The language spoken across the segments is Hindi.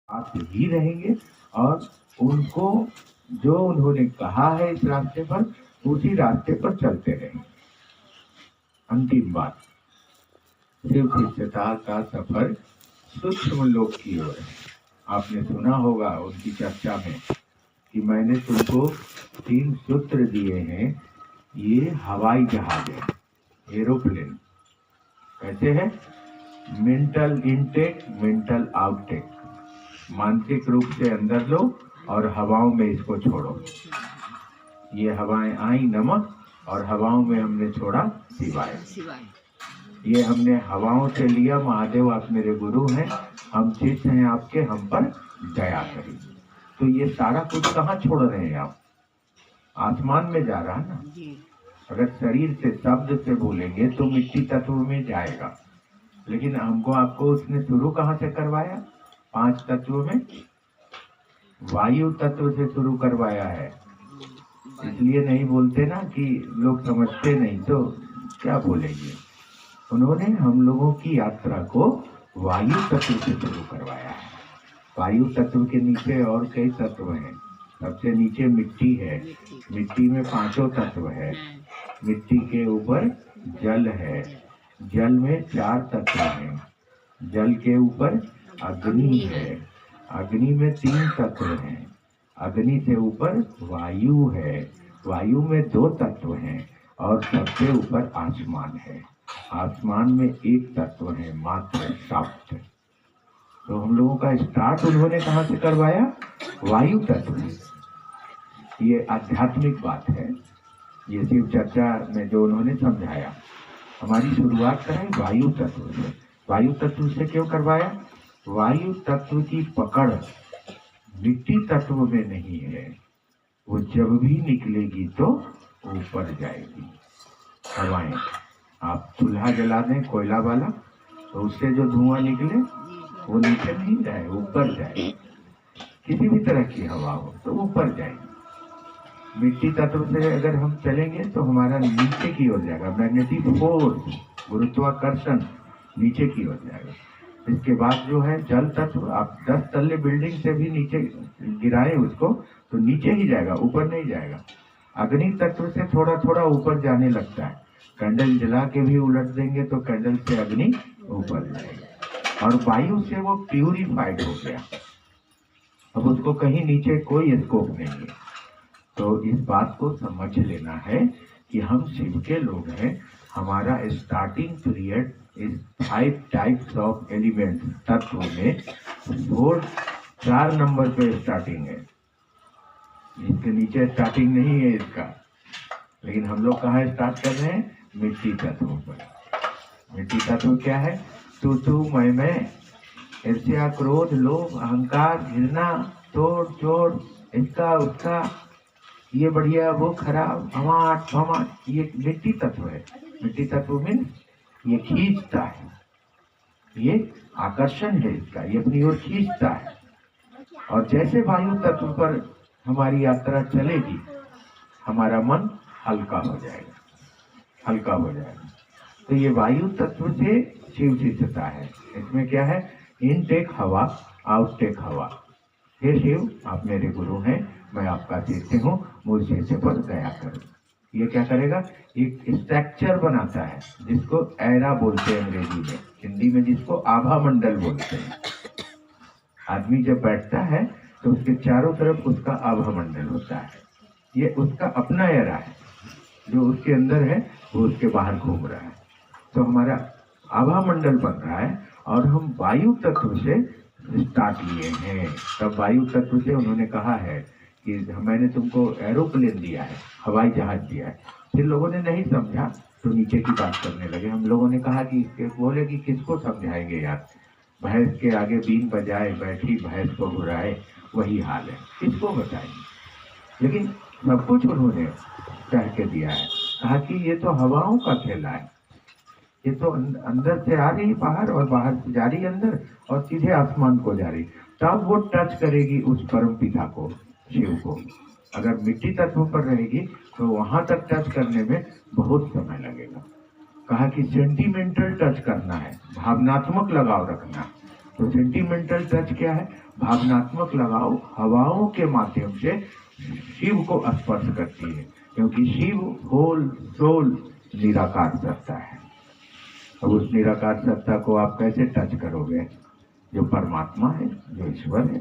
आप ही रहेंगे और उनको जो उन्होंने कहा है इस रास्ते पर उसी रास्ते पर चलते रहेंगे। अंतिम बात, शिव शिष्यता का सफर सूक्ष्म लोक की ओर है। आपने सुना होगा उनकी चर्चा में कि मैंने तुमको 3 सूत्र दिए हैं। ये हवाई जहाज है, एरोप्लेन। कैसे है? Mental intake, mental outtake. मानसिक रूप से अंदर लो और हवाओं में इसको छोड़ो। ये हवाएं आई नमक और हवाओं में हमने छोड़ा शिवाय। ये हमने हवाओं से लिया, महादेव आप मेरे गुरु हैं, हम शिष्य हैं आपके, हम पर दया करें। तो ये सारा कुछ कहाँ छोड़ रहे हैं आप? आसमान में जा रहा है ना। अगर शरीर से शब्द से बोलेंगे तो मिट्टी तत्व में जाएगा, लेकिन हमको आपको उसने शुरू कहाँ से करवाया? 5 तत्व में वायु तत्व से शुरू करवाया है। इसलिए नहीं बोलते ना कि लोग समझते नहीं, तो क्या बोलेंगे। उन्होंने हम लोगों की यात्रा को वायु तत्व से शुरू करवाया है। वायु तत्व के नीचे और कई तत्व हैं। सबसे नीचे मिट्टी है, मिट्टी में 5 तत्व है। मिट्टी के ऊपर जल है, जल में 4 तत्व हैं। जल के ऊपर अग्नि है, अग्नि में 3 तत्व हैं। अग्नि से ऊपर वायु है, वायु में 2 तत्व हैं और सबसे ऊपर आसमान है। आसमान में 1 तत्व है मात्र, सप्त। तो हम लोगों का स्टार्ट उन्होंने कहाँ से करवाया? वायु तत्व से। ये आध्यात्मिक बात है। ये शिव चर्चा में जो उन्होंने समझाया, हमारी शुरुआत करें वायु तत्व से। वायु तत्व से क्यों करवाया? वायु तत्व की पकड़ मिट्टी तत्व में नहीं है। वो जब भी निकलेगी तो ऊपर जाएगी। हवाएं, आप चूल्हा जला दें कोयला वाला, तो उससे जो धुआं निकले वो नीचे नहीं जाए, ऊपर जाए। किसी भी तरह की हवा हो तो ऊपर जाएगी। मिट्टी तत्व से अगर हम चलेंगे तो हमारा नीचे की ओर जाएगा। मैग्नेटिक फोर्स, गुरुत्वाकर्षण नीचे की ओर जाएगा। इसके बाद जो है जल तत्व, आप 10 तल्ले बिल्डिंग से भी नीचे गिराए उसको तो नीचे ही जाएगा, ऊपर नहीं जाएगा। अग्नि तत्व से थोड़ा थोड़ा ऊपर जाने लगता है। कैंडल जला के भी उलट देंगे तो कैंडल से अग्नि ऊपर जाएगा। और वायु से वो प्यूरिफाइड हो गया, अब उसको कहीं नीचे कोई स्कोप नहीं है। तो इस बात को समझ लेना है कि हम शिव के लोग हैं। हमारा स्टार्टिंग पीरियड इस 5 टाइप्स ऑफ एलिमेंट्स तत्व में 4 नंबर पे स्टार्टिंग है। इसके नीचे स्टार्टिंग नहीं है इसका। लेकिन हम लोग कहाँ स्टार्ट कर रहे हैं? मिट्टी तत्व पर। मिट्टी तत्व क्या है? तू मैं, ईर्ष्या, क्रोध, लोभ, अहंकार, घृणा, तोड़ चोड़, इसका उसका, ये बढ़िया वो खराब, हमाट भमाट, ये मिट्टी तत्व है। मिट्टी तत्व में ये खींचता है, ये आकर्षण है इसका, ये अपनी ओर खींचता है। और जैसे वायु तत्व पर हमारी यात्रा चलेगी, हमारा मन हल्का हो जाएगा, हल्का हो जाएगा। तो ये वायु तत्व से शिव शिष्यता है। इसमें क्या है? इनटेक हवा, आउटटेक हवा। हे शिव, आप मेरे गुरु हैं, मैं आपका शिष्य हूँ, मुझ शिष्य पर दया करो। ये क्या करेगा? एक स्ट्रक्चर बनाता है जिसको एरा बोलते हैं अंग्रेजी में, हिंदी में जिसको आभा मंडल बोलते हैं। आदमी जब बैठता है तो उसके चारों तरफ उसका आभा मंडल होता है। ये उसका अपना एरा है, जो उसके अंदर है वो उसके बाहर घूम रहा है। तो हमारा आभा मंडल बन रहा है और हम वायु तत्व से स्टार्ट लिए हैं। तब वायु तत्व से उन्होंने कहा है कि मैंने तुमको एरोप्लेन दिया है, हवाई जहाज दिया है। फिर लोगों ने नहीं समझा तो नीचे की बात करने लगे। हम लोगों ने कहा कि बोले कि किसको समझाएंगे यार, भैंस के आगे बीन बजाए बैठी भैंस को घुराए, वही हाल है, किसको बताएंगे। लेकिन सब कुछ उन्होंने कह के दिया है। कहा कि ये तो हवाओं का खेला है, ये तो अंदर से आ रही बाहर और बाहर से जा रही अंदर और सीधे आसमान को जा रही। तब वो टच करेगी उस परम पिता को, शिव को। अगर मिट्टी तत्व पर रहेगी तो वहां तक टच करने में बहुत समय लगेगा। कहा कि सेंटिमेंटल टच करना है, भावनात्मक लगाव रखना। तो सेंटिमेंटल टच क्या है? भावनात्मक लगाव हवाओं के माध्यम से शिव को स्पर्श करती है, क्योंकि शिव होल सोल निराकार सत्ता है। अब उस निराकार सत्ता को आप कैसे टच करोगे? जो परमात्मा है, जो ईश्वर है,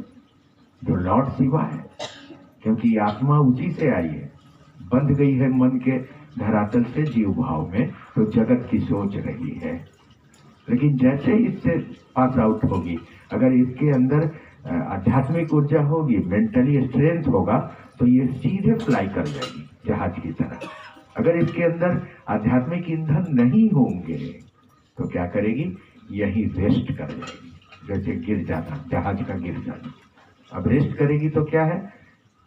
जो लॉर्ड शिवा है, क्योंकि आत्मा उसी से आई है, बंध गई है मन के धरातल से जीव भाव में, तो जगत की सोच रही है। लेकिन जैसे इससे पास आउट होगी, अगर इसके अंदर आध्यात्मिक ऊर्जा होगी, मेंटली स्ट्रेंथ होगा, तो ये सीधे फ्लाई कर जाएगी जहाज की तरह। अगर इसके अंदर आध्यात्मिक ईंधन नहीं होंगे तो क्या करेगी? यही रेस्ट कर जाएगी, जैसे गिर जाना, जहाज का गिर जाना। अब रेस्ट करेगी तो क्या है?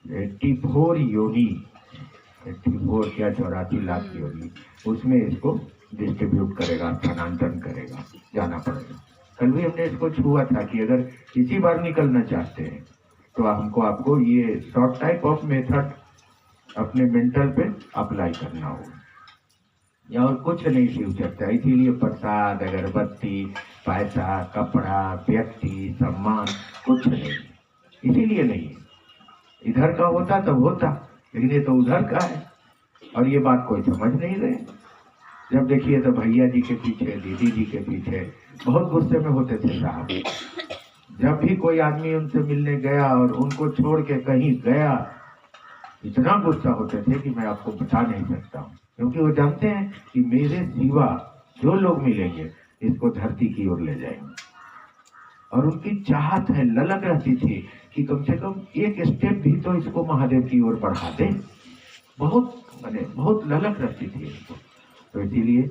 84 योनि, 84 क्या 84 लाख योनि, उसमें इसको डिस्ट्रीब्यूट करेगा, स्थानांतरण करेगा, जाना पड़ेगा। कल भी हमने इसको छुआ था कि अगर इसी बार निकलना चाहते हैं तो हमको आपको ये शॉर्ट टाइप ऑफ मेथड अपने मेंटल पे अप्लाई करना होगा, या और कुछ नहीं शिव सकता। इसीलिए प्रसाद, अगरबत्ती, पैसा, कपड़ा, व्यक्ति, सम्मान कुछ नहीं, इसीलिए नहीं। इधर का होता तब होता, लेकिन ये तो उधर का है, और ये बात कोई समझ नहीं रहे। जब देखिए तो भैया जी के पीछे, दीदी जी के पीछे बहुत गुस्से में होते थे साहब। जब भी कोई आदमी उनसे मिलने गया और उनको छोड़ के कहीं गया, इतना गुस्सा होते थे कि मैं आपको बता नहीं सकता हूँ, क्योंकि वो जानते हैं कि मेरे सिवा जो लोग मिलेंगे इसको धरती की ओर ले जाएंगे। और उनकी चाहत है, ललक रहती थी कि कम से कम एक स्टेप भी तो इसको महादेव की ओर बढ़ा दे। बहुत ललक रहती थी इसको। तो इसीलिए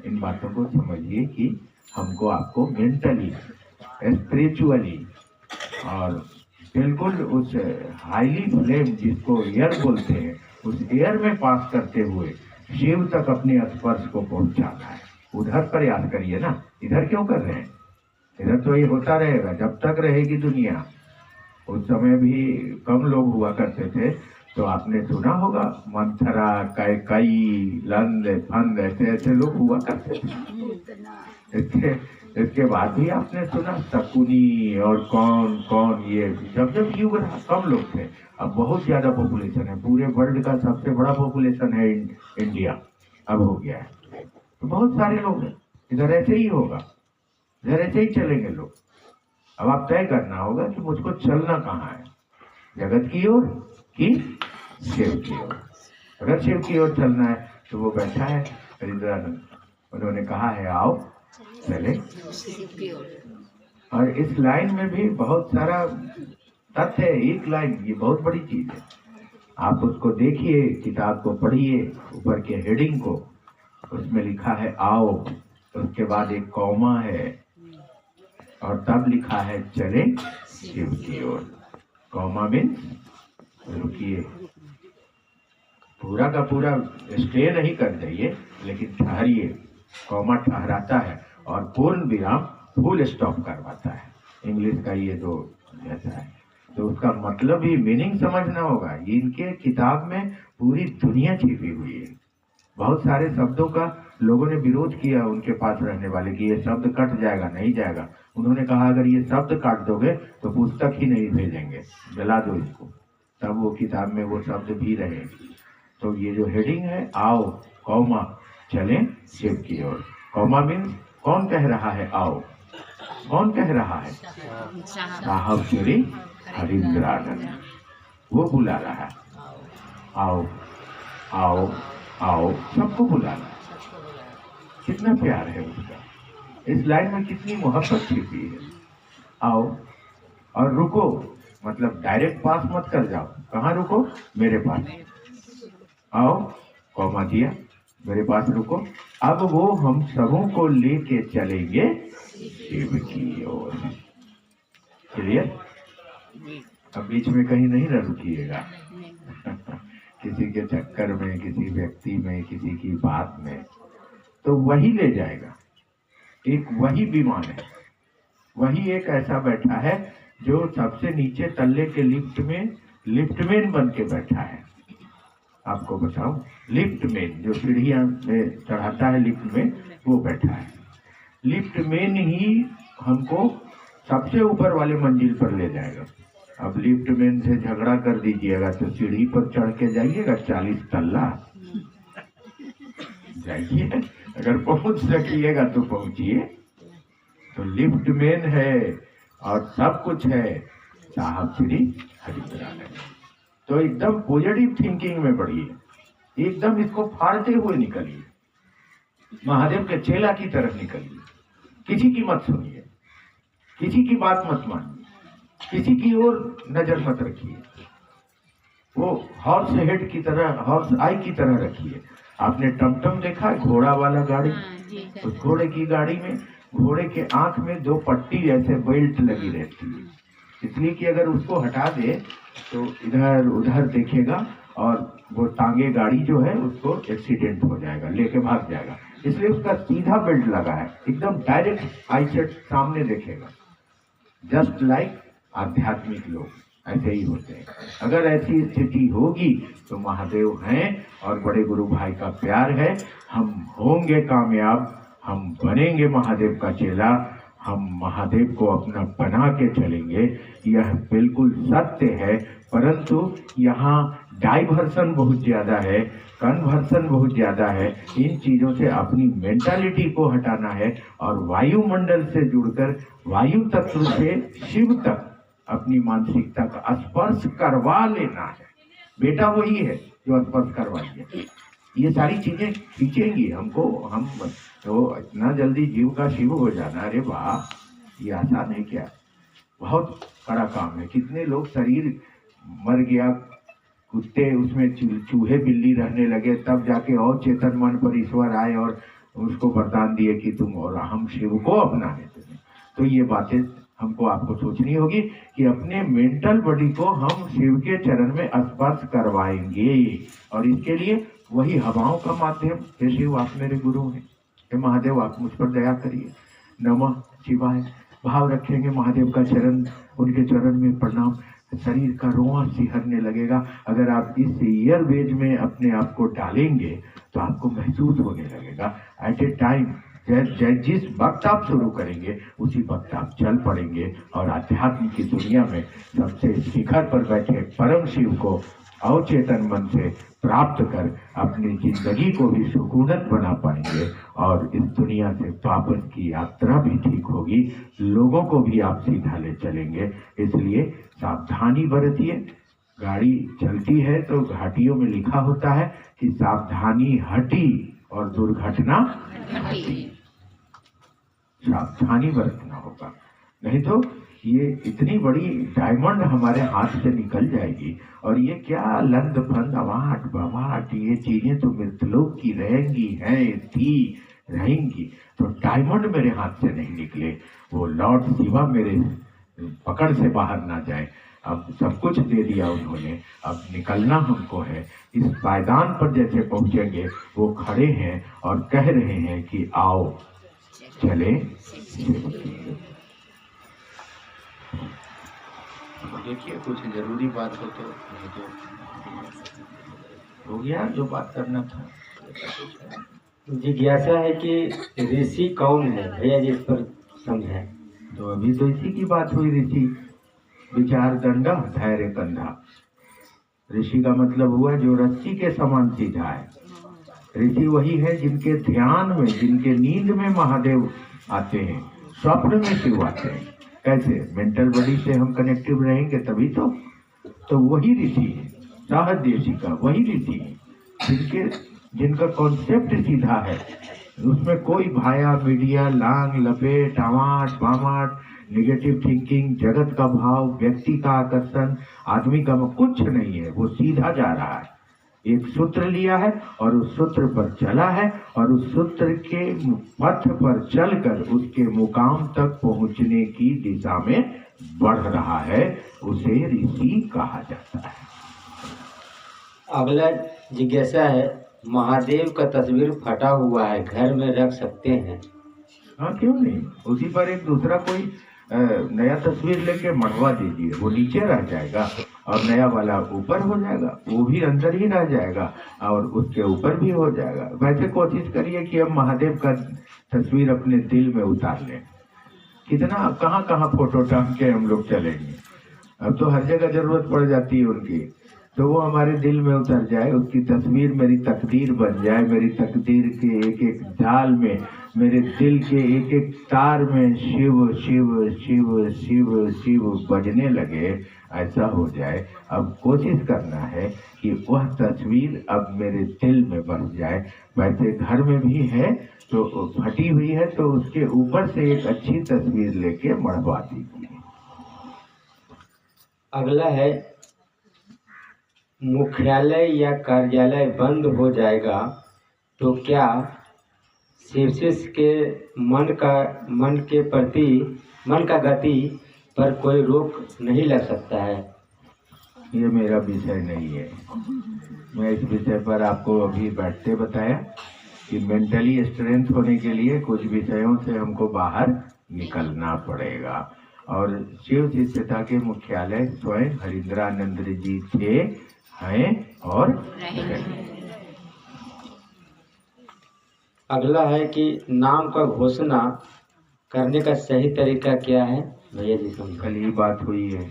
इन बातों को समझिए कि हमको आपको मेंटली, स्पिरिचुअली और बिल्कुल उस हाईली फ्लेम जिसको एयर बोलते हैं, उस एयर में पास करते हुए शिव तक अपने स्पर्श को पहुंचाना है। उधर प्रयास करिए ना, इधर क्यों कर रहे हैं? इधर तो ये होता रहेगा जब तक रहेगी दुनिया। उस समय भी कम लोग हुआ करते थे, तो आपने सुना होगा मंथरा, कैकई, लंद, फंद, ऐसे ऐसे लोग हुआ करते थे। इसके बाद भी आपने सुना शकुनी और कौन कौन, ये जब युग रहा कम लोग थे। अब बहुत ज्यादा पॉपुलेशन है, पूरे वर्ल्ड का सबसे बड़ा पॉपुलेशन है इंडिया, अब हो गया है। तो बहुत सारे लोग हैं, इधर ऐसे ही होगा, इधर ऐसे ही चलेंगे लोग। अब आप तय करना होगा कि मुझको चलना कहाँ है, जगत की ओर कि शिव की ओर। अगर शिव की ओर चलना है तो वो बैठा है हरिद्रानंद, उन्होंने कहा है आओ चले। और इस लाइन में भी बहुत सारा तथ्य है। एक लाइन, ये बहुत बड़ी चीज है, आप उसको देखिए, किताब को पढ़िए, ऊपर के हेडिंग को, उसमें लिखा है आओ, उसके बाद एक कौमा है और तब लिखा है चले शिव की ओर। कौमा मीन्स रुकिए, पूरा का पूरा स्टे नहीं कर जाइए, लेकिन ठहरिए। कौमा ठहराता है और पूर्ण विराम फुल स्टॉप करवाता है। इंग्लिश का ये जो जैसा है, तो उसका मतलब ही मीनिंग समझना होगा। इनके किताब में पूरी दुनिया छिपी हुई है। बहुत सारे शब्दों का लोगों ने विरोध किया उनके पास रहने वाले कि ये शब्द कट जाएगा, नहीं जाएगा। उन्होंने कहा अगर ये शब्द काट दोगे तो पुस्तक ही नहीं भेजेंगे, जला दो इसको, तब वो किताब में वो शब्द भी रहे। तो ये जो हेडिंग है आओ कौमा चलें शिव की ओर। कौमा मीन्स कौन कह रहा है आओ, कौन कह रहा है? साहब श्री हरिद्रानंद, वो बुला रहा है आओ आओ आओ, सबको बुला रहा है। कितना प्यार है उसका, इस लाइन में कितनी मोहब्बत छिपी है। आओ और रुको, मतलब डायरेक्ट पास मत कर जाओ। कहाँ रुको? मेरे पास आओ, कौमा दिया, मेरे पास रुको। अब वो हम सबों को लेके चलेंगे शिव की ओर। क्लियर? अब बीच में कहीं नहीं न रुकिएगा किसी के चक्कर में, किसी व्यक्ति में, किसी की बात में, तो वही ले जाएगा। एक वही विमान है, वही एक ऐसा बैठा है जो सबसे नीचे तल्ले के लिफ्ट में लिफ्टमैन बन के बैठा है। आपको बताऊं, लिफ्टमैन जो सीढ़ियां में चढ़ाता है लिफ्ट में, वो बैठा है। लिफ्टमैन ही हमको सबसे ऊपर वाले मंजिल पर ले जाएगा। अब लिफ्ट मैन से झगड़ा कर दीजिएगा तो सीढ़ी पर चढ़ के जाइएगा 40 तल्ला जाइए, अगर पहुंच सकिएगा तो पहुंचिए। तो लिफ्ट मैन है और सब कुछ है साहब श्री हरिपुराण। तो एकदम पॉजिटिव थिंकिंग में बढ़िए, एकदम इसको फाड़ते हुए निकलिए, महादेव के चेला की तरफ निकलिए। किसी की मत सुनिए, किसी की बात मत मानिए, किसी की ओर नजर मत रखिए। वो हॉर्स हेड की तरह, हॉर्स आई की तरह रखिए। आपने टमटम देखा है, घोड़ा वाला गाड़ी? उस घोड़े की गाड़ी में घोड़े के आंख में 2 पट्टी जैसे बेल्ट लगी रहती है, इसलिए कि अगर उसको हटा दे तो इधर उधर देखेगा और वो टांगे गाड़ी जो है उसको एक्सीडेंट हो जाएगा, लेके भाग जाएगा। इसलिए उसका सीधा बेल्ट लगा है, एकदम डायरेक्ट आई सेट सामने देखेगा। जस्ट लाइक आध्यात्मिक लोग ऐसे ही होते हैं। अगर ऐसी स्थिति होगी तो महादेव हैं और बड़े गुरु भाई का प्यार है, हम होंगे कामयाब, हम बनेंगे महादेव का चेला, हम महादेव को अपना बना के चलेंगे। यह बिल्कुल सत्य है, परंतु यहाँ डाइवर्सन बहुत ज्यादा है, कन्वर्सन बहुत ज्यादा है। इन चीजों से अपनी मेंटालिटी को हटाना है और वायुमंडल से जुड़कर वायु तत्व से शिव तक अपनी मानसिकता का स्पर्श करवा लेना है। बेटा वही है जो स्पर्श करवाइए। ये सारी चीजें खींचेंगी हमको, हम तो इतना जल्दी जीव का शिव हो जाना, अरे वाह, ये आसान है क्या? बहुत बड़ा काम है। कितने लोग शरीर मर गया, कुत्ते उसमें चूहे बिल्ली रहने लगे, तब जाके और चेतन मन पर ईश्वर आए और उसको वरदान दिए कि तुम और हम शिव को अपनाने तुम्हें। तो ये बातें हमको आपको सोचनी होगी कि अपने मेंटल बॉडी को हम शिव के चरण में स्पर्श करवाएंगे, और इसके लिए वही हवाओं का माध्यम। हे शिव आप मेरे गुरु हैं, हे महादेव आप मुझ पर दया करिए, नमः शिवाय भाव रखेंगे। महादेव का चरण, उनके चरण में प्रणाम, शरीर का रोआं सिहरने लगेगा। अगर आप इस ईयरवेज में अपने आप को डालेंगे तो आपको महसूस होने लगेगा एट ए टाइम, जिस वक्त आप शुरू करेंगे उसी वक्त आप चल पड़ेंगे और आध्यात्म की दुनिया में सबसे शिखर पर बैठे परम शिव को अवचेतन मन से प्राप्त कर अपनी जिंदगी को भी सुकूनत बना पाएंगे और इस दुनिया से वापस की यात्रा भी ठीक होगी, लोगों को भी आप सीधा ले चलेंगे। इसलिए सावधानी बरतिए। गाड़ी चलती है तो घाटियों में लिखा होता है कि सावधानी हटी और दुर्घटना घटी। सावधानी बरतना होगा, नहीं तो ये इतनी बड़ी डायमंड हमारे हाथ से निकल जाएगी। और ये क्या लंद फंद अवाट बवाट, ये चीजें तो मृतलोक की रहेंगी, हैं थी रहेंगी। तो डायमंड मेरे हाथ से नहीं निकले, वो लॉर्ड शिवा मेरे पकड़ से बाहर ना जाए। अब सब कुछ दे दिया उन्होंने, अब निकलना हमको है। इस पायदान पर जैसे पहुंचेंगे, वो खड़े हैं और कह रहे हैं कि आओ चले। देखिए कुछ जरूरी बात हो तो नहीं तो हो गया जो बात करना था। जिज्ञासा है कि ऋषि कौन है भैया जी, इस पर समझाएं। तो अभी तो इसी की बात हुई, ऋषि विचार दंडा धैर्य कंधा। ऋषि का मतलब हुआ जो रस्सी के समान सीधा है। ऋषि वही है जिनके ध्यान में, जिनके नींद में महादेव आते हैं, स्वप्न में शिव आते हैं। कैसे? मेंटल बॉडी से हम कनेक्टिव रहेंगे तभी तो वही ऋषि है, साहदेशी का वही ऋषि है जिनका कॉन्सेप्ट सीधा है। उसमें कोई भाया मीडिया लांग लपेट आवाट बामाट, निगेटिव थिंकिंग, जगत का भाव, व्यक्ति का आकर्षण, आदमी का कुछ नहीं है। वो सीधा जा रहा है, एक सूत्र लिया है और उस सूत्र पर चला है और उस सूत्र के पथ पर चलकर उसके मुकाम तक पहुंचने की दिशा में बढ़ रहा है। उसे ऋषि कहा जाता है। अगला जिज्ञासा है, महादेव का तस्वीर फटा हुआ है, घर में रख सकते हैं? हाँ क्यों नहीं, उसी पर एक दूसरा कोई नया तस्वीर लेके मढ़वा दीजिए, वो नीचे रह जाएगा और नया वाला ऊपर हो जाएगा, वो भी अंदर ही रह जाएगा और उसके ऊपर भी हो जाएगा। वैसे कोशिश करिए कि अब महादेव का तस्वीर अपने दिल में उतार लें। कितना कहाँ कहाँ फोटो टांग के हम लोग चलेंगे। अब तो हर जगह जरूरत पड़ जाती है उनकी, तो वो हमारे दिल में उतर जाए, उसकी तस्वीर मेरी तकदीर बन जाए, मेरी तकदीर के एक एक जाल में, मेरे दिल के एक एक तार में शिव शिव शिव शिव शिव बजने लगे, ऐसा हो जाए। अब कोशिश करना है कि वह तस्वीर अब मेरे दिल में बस जाए। वैसे घर में भी है तो फटी हुई है, तो उसके ऊपर से एक अच्छी तस्वीर लेके मढ़वा दीजिए। अगला है, मुख्यालय या कार्यालय बंद हो जाएगा तो क्या शिवशिष्य के मन का गति पर कोई रोक नहीं लग सकता है? ये मेरा विषय नहीं है। मैं इस विषय पर आपको अभी बैठते बताया कि मेंटली स्ट्रेंथ होने के लिए कुछ विषयों से हमको बाहर निकलना पड़ेगा। और शिव शिष्यता के मुख्यालय स्वयं हरिंद्रानंद जी थे, हैं और रहेंगे। अगला है कि नाम का घोषणा करने का सही तरीका क्या है? भैया जी समझ। कल ही बात हुई है,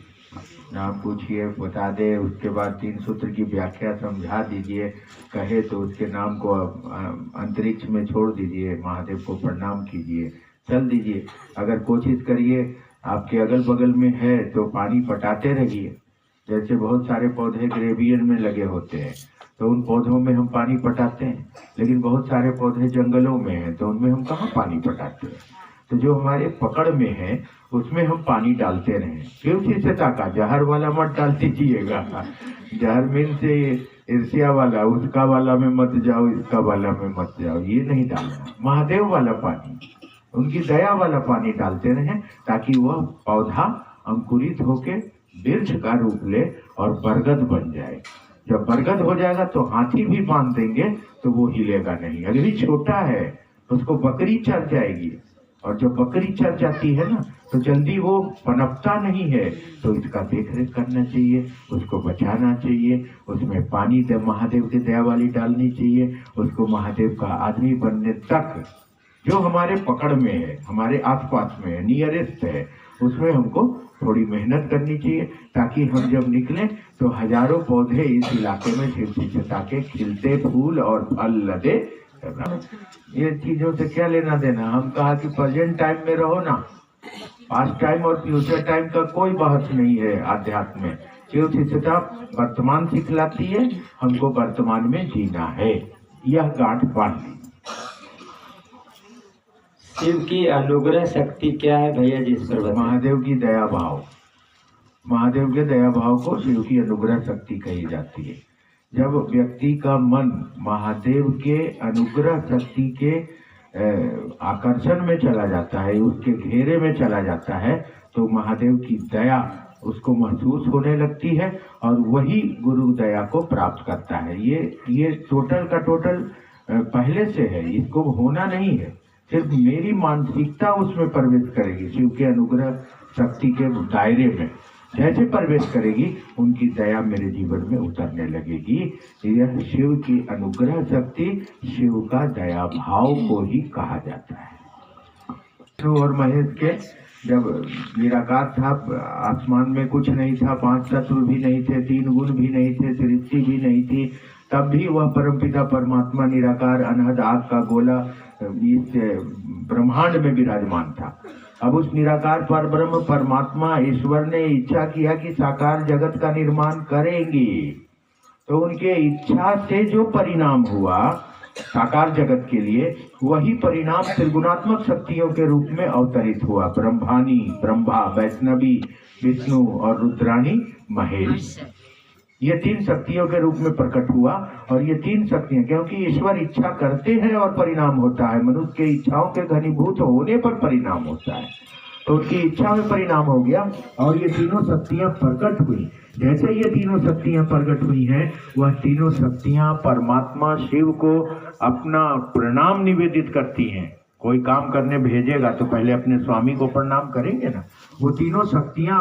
नाम पूछिए बता दे, उसके बाद 3 सूत्र की व्याख्या समझा दीजिए, कहे तो उसके नाम को अंतरिक्ष में छोड़ दीजिए, महादेव को प्रणाम कीजिए, चल दीजिए। अगर कोशिश करिए, आपके अगल बगल में है तो पानी पटाते रहिए। जैसे बहुत सारे पौधे ग्रेवियन में लगे होते हैं तो उन पौधों में हम पानी पटाते हैं, लेकिन बहुत सारे पौधे जंगलों में हैं तो उनमें हम कहाँ पानी पटाते हैं। तो जो हमारे पकड़ में है उसमें हम पानी डालते रहें। शिव शिष्यता का जहर वाला मत डाल दीजिएगा। जहर मीन से ईर्ष्या वाला, उसका वाला में मत जाओ, इसका वाला में मत जाओ, ये नहीं डालना। महादेव वाला पानी, उनकी दया वाला पानी डालते रहें ताकि वह पौधा अंकुरित होके वृक्ष का रूप ले और बरगद बन जाए। जब बरगद हो जाएगा तो हाथी भी बांध देंगे तो वो हिलेगा नहीं। अगर ही छोटा है उसको बकरी चर जाएगी, और जब बकरी चर जाती है ना तो जल्दी वो पनपता नहीं है, तो इसका देखरेख करना चाहिए, उसको बचाना चाहिए, उसमें पानी महादेव की दया वाली डालनी चाहिए, उसको महादेव का आदमी बनने तक जो हमारे पकड़ में है, हमारे आसपास में है, नियरेस्ट है, उसमें हमको थोड़ी मेहनत करनी चाहिए ताकि हम जब निकलें तो हजारों पौधे इस इलाके में शिव शिष्यता के खिलते फूल और फल लदे। ये चीजों से क्या लेना देना। हम कहा कि प्रेजेंट टाइम में रहो ना, पास्ट टाइम और फ्यूचर टाइम का कोई बहस नहीं है आध्यात्म में। शिव शिष्यता वर्तमान सिखलाती है, हमको वर्तमान में जीना है, यह गांठ बांध ली। शिव की अनुग्रह शक्ति क्या है भैया जी, इस पर बताइए। महादेव की दया भाव, महादेव के दया भाव को शिव की अनुग्रह शक्ति कही जाती है। जब व्यक्ति का मन महादेव के अनुग्रह शक्ति के आकर्षण में चला जाता है, उसके घेरे में चला जाता है, तो महादेव की दया उसको महसूस होने लगती है और वही गुरु दया को प्राप्त करता है। ये टोटल का टोटल पहले से है, इसको होना नहीं है, सिर्फ मेरी मानसिकता उसमें प्रवेश करेगी। शिव के अनुग्रह शक्ति के दायरे में जैसे प्रवेश करेगी उनकी दया मेरे जीवन में उतरने लगेगी। यह शिव की अनुग्रह शक्ति, शिव का दया भाव को ही कहा जाता है। विष्णु और महेश के जब निराकार था, आसमान में कुछ नहीं था, 5 तत्व भी नहीं थे, 3 गुण भी नहीं थे, सृष्टि भी नहीं थी, तब भी वह परमपिता परमात्मा निराकार अनहद आग का गोला इस ब्रह्मांड में विराजमान था। अब उस निराकार पर ब्रह्म परमात्मा ईश्वर ने इच्छा किया कि साकार जगत का निर्माण करेंगे, तो उनके इच्छा से जो परिणाम हुआ साकार जगत के लिए, वही परिणाम त्रिगुणात्मक शक्तियों के रूप में अवतरित हुआ। ब्रह्मानी ब्रह्मा, वैष्णवी विष्णु और रुद्राणी महेश, ये 3 शक्तियों के रूप में प्रकट हुआ। और ये 3 शक्तियां, क्योंकि ईश्वर इच्छा करते हैं और परिणाम होता है, मनुष्य के इच्छाओं के घनीभूत होने पर परिणाम होता है, तो उनकी इच्छा में परिणाम हो गया और ये तीनों शक्तियां प्रकट हुई। जैसे ये तीनों शक्तियां प्रकट हुई हैं, वह तीनों शक्तियां परमात्मा शिव को अपना प्रणाम निवेदित करती हैं। कोई काम करने भेजेगा तो पहले अपने स्वामी को प्रणाम करेंगे ना। वो तीनों शक्तियां